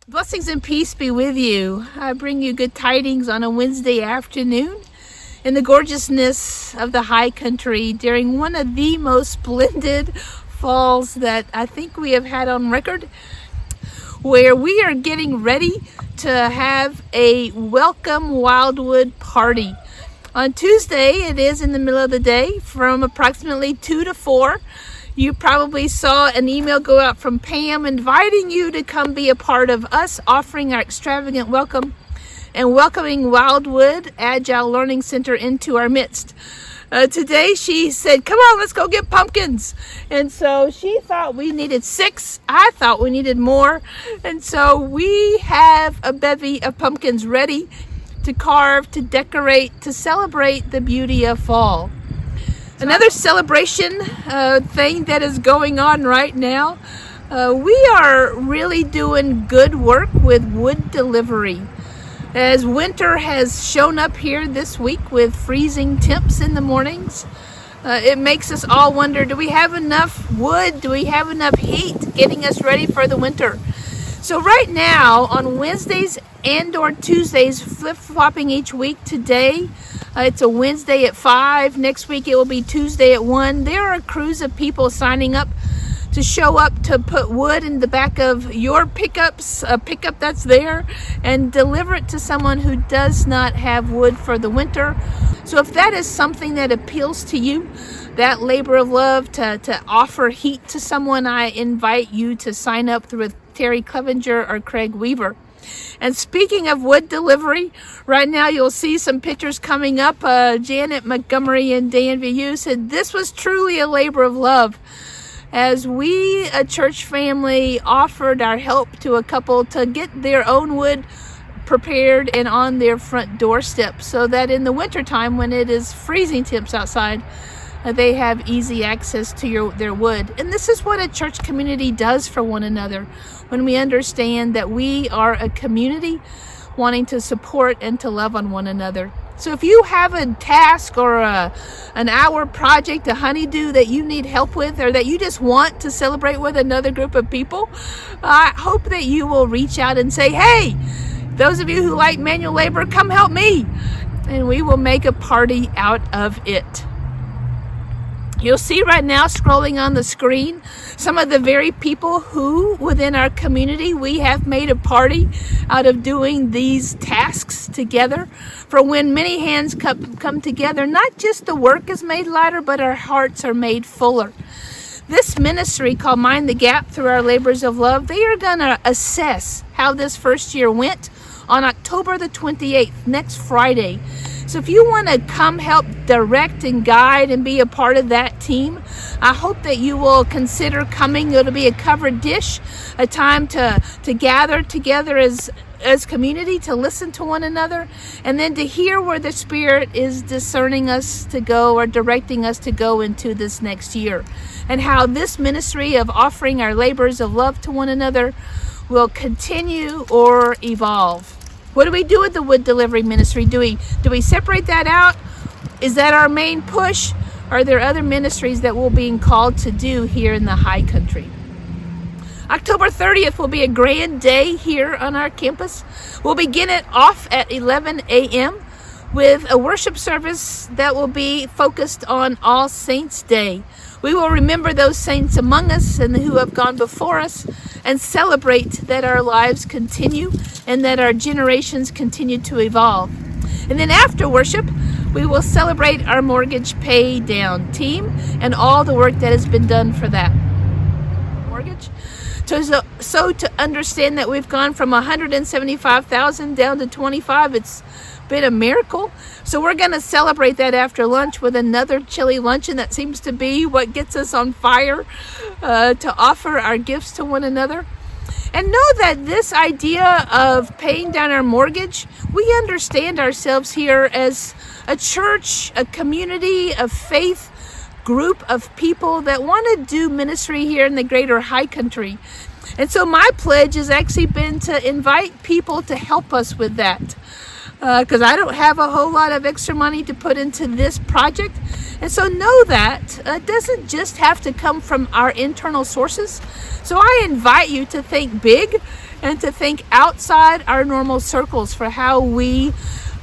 Blessings and peace be with you. I bring you good tidings on a Wednesday afternoon in the gorgeousness of the high country during one of the most splendid falls that I think we have had on record, where we are getting ready to have a welcome Wildwood party. On Tuesday, it is in the middle of the day from approximately 2 to 4. You probably saw an email go out from Pam inviting you to come be a part of us offering our extravagant welcome and welcoming Wildwood Agile Learning Center into our midst. Today she said, come on, let's go get pumpkins. And so she thought we needed 6. I thought we needed more. And so we have a bevy of pumpkins ready to carve, to decorate, to celebrate the beauty of fall. Another celebration thing that is going on right now, we are really doing good work with wood delivery. As winter has shown up here this week with freezing temps in the mornings, it makes us all wonder, do we have enough wood? Do we have enough heat getting us ready for the winter? So right now on Wednesdays and or Tuesdays, flip-flopping each week, today it's a Wednesday at 5. Next week it will be Tuesday at 1. There are crews of people signing up to show up to put wood in the back of your pickups, a pickup that's there, and deliver it to someone who does not have wood for the winter. So if that is something that appeals to you, that labor of love to offer heat to someone, I invite you to sign up through Terry Clevenger or Craig Weaver. And speaking of wood delivery, right now you'll see some pictures coming up. Janet Montgomery and Dan Vieux said this was truly a labor of love, as we, a church family, offered our help to a couple to get their own wood prepared and on their front doorstep, so that in the wintertime when it is freezing temps outside, they have easy access to their wood. And this is what a church community does for one another, when we understand that we are a community wanting to support and to love on one another. So if you have a task or an hour project, a honeydew that you need help with, or that you just want to celebrate with another group of people, I hope that you will reach out and say, hey, those of you who like manual labor, come help me. And we will make a party out of it. You'll see right now scrolling on the screen some of the very people who within our community we have made a party out of doing these tasks together. For when many hands come together, not just the work is made lighter, but our hearts are made fuller. This ministry called Mind the Gap, through our labors of love, they are going to assess how this first year went on October the 28th, next Friday. So if you want to come help direct and guide and be a part of that team, I hope that you will consider coming. It'll be a covered dish, a time to gather together as community, to listen to one another, and then to hear where the Spirit is discerning us to go or directing us to go into this next year, and how this ministry of offering our labors of love to one another will continue or evolve. What do we do with the wood delivery ministry? Do we separate that out? Is that our main push? Are there other ministries that we're being called to do here in the high country? October 30th will be a grand day here on our campus. We'll begin it off at 11 a.m. with a worship service that will be focused on All Saints Day. We will remember those saints among us and who have gone before us, and celebrate that our lives continue and that our generations continue to evolve. And then after worship, we will celebrate our mortgage pay down team and all the work that has been done for that mortgage. So to understand that we've gone from $175,000 down to $25,000, it's been a miracle. So we're going to celebrate that after lunch with another chili luncheon. That seems to be what gets us on fire to offer our gifts to one another. And know that this idea of paying down our mortgage, we understand ourselves here as a church, a community of faith, group of people that want to do ministry here in the greater high country. And so my pledge has actually been to invite people to help us with that. Because I don't have a whole lot of extra money to put into this project. And so know that it doesn't just have to come from our internal sources. So I invite you to think big and to think outside our normal circles for how we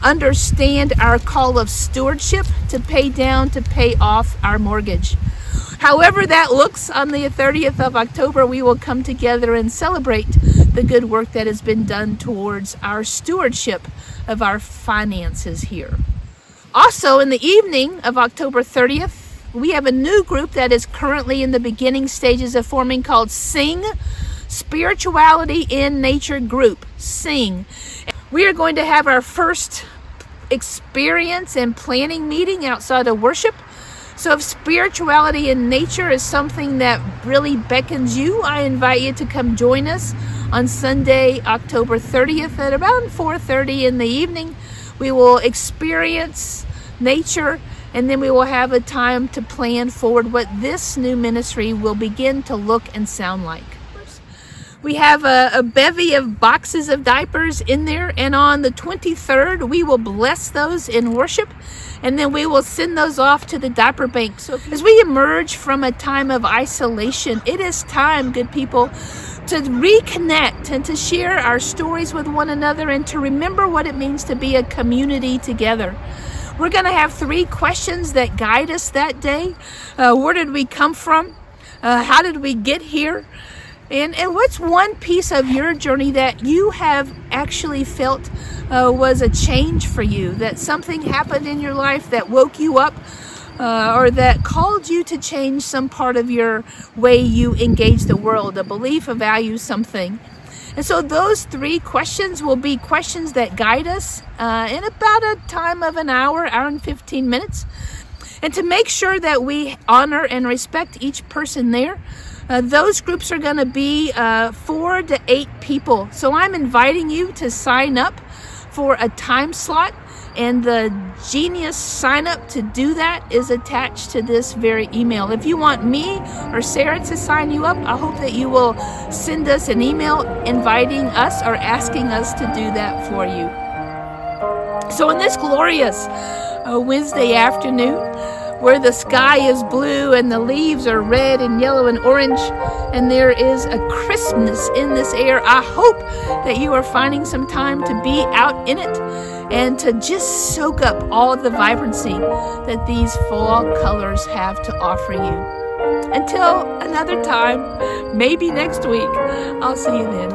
understand our call of stewardship to pay off our mortgage. However that looks, on the 30th of October, we will come together and celebrate the good work that has been done towards our stewardship of our finances here. Also, in the evening of October 30th, we have a new group that is currently in the beginning stages of forming called SING, Spirituality in Nature Group. SING. We are going to have our first experience and planning meeting outside of worship. So if spirituality in nature is something that really beckons you, I invite you to come join us on Sunday, October 30th at around 4:30 in the evening. We will experience nature, and then we will have a time to plan forward what this new ministry will begin to look and sound like. We have a bevy of boxes of diapers in there, and on the 23rd, we will bless those in worship, and then we will send those off to the diaper bank. So as we emerge from a time of isolation, it is time, good people, to reconnect and to share our stories with one another and to remember what it means to be a community together. We're going to have 3 questions that guide us that day. Where did we come from? How did we get here? And what's one piece of your journey that you have actually felt was a change for you, that something happened in your life that woke you up or that called you to change some part of your way you engage the world, a belief, a value, something. And so those 3 questions will be questions that guide us in about a time of an hour and 15 minutes. And to make sure that we honor and respect each person there, those groups are going to be 4 to 8 people. So I'm inviting you to sign up for a time slot, and the genius sign up to do that is attached to this very email. If you want me or Sarah to sign you up, I hope that you will send us an email inviting us or asking us to do that for you. So on this glorious Wednesday afternoon, where the sky is blue and the leaves are red and yellow and orange, and there is a crispness in this air, I hope that you are finding some time to be out in it and to just soak up all the vibrancy that these fall colors have to offer you. Until another time, maybe next week, I'll see you then.